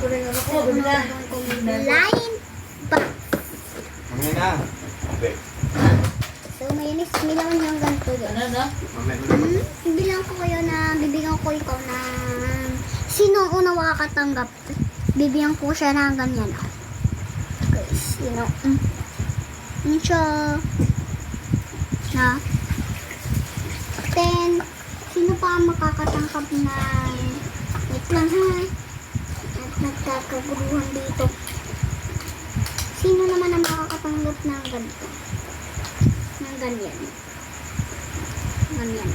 ko rin ano ko. Line box. Mamaya na. Okay. So, mayroon bilang yung ganito din. Ano na? Bibilang ko kayo na, bibigyan ko ikaw na, sino ang unang makakatanggap? Bibigyan ko siya ng ganyan. Okay, sino? Ano siya? Na? Then, sino pa ang makakatanggap na, wait lang ha, at nagkakaguruhan dito. Sino naman ang makakatanggap ng ganito? Ng ganyan. Ganyan.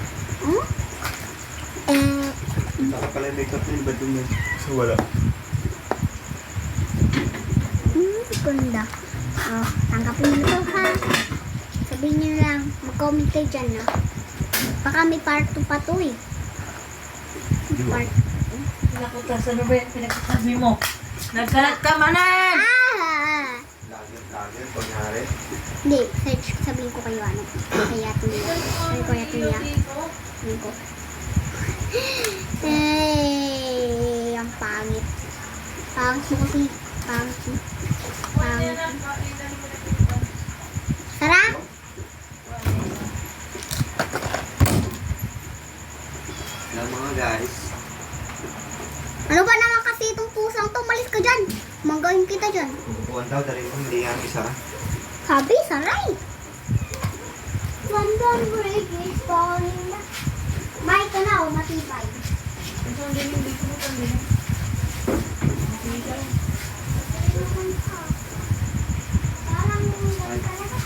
Oh? Baka pala yung makeup niya, ba't yung so wala? Ganda. Oh, tanggapin nyo ito ha. Sabihin nyo lang, mag-comment kayo dyan no. Baka may part 2 pa to eh. Part Pinakutas, ano ba yung pinagsasabi mo? Nagkalat ka manan! Lager, kunyari. Hindi, search, sabihin ko kayo ano. Kaya ito niya. Sabihin ko kaya ito niya. Sabihin ko. Ang pangit. Pangit mo kasi. Pangit mo. Pangit. Sarap? Alam mga guys. Ano ba naman kasi itong pusang to? Malis ka dyan. Manggahin kita dyan. Bukuan daw, dali mo, hindi yan isa. Sabi, saray. London Bridge is falling down. May ka na, matibay. Ito ang dinig, dito mo kang dinig. Parang talaga.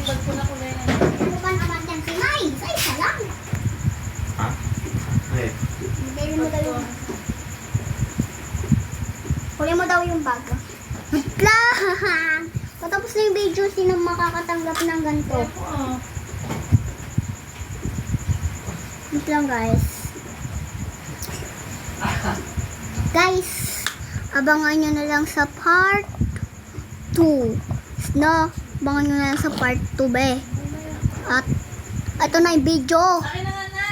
Bag ko na ko na yan. Ano ba naman yan si May? Sa isa lang. Ha? Ay, Bili mo daw yung... Huli mo daw yung bag. Lang! Patapos na yung video, sino makakatanggap ng ganito? Oo. Wait lang guys. Guys, abangan nyo na lang sa part 2. No, abangan nyo na lang sa part 2 be. At ito na yung video. Akin na nga na!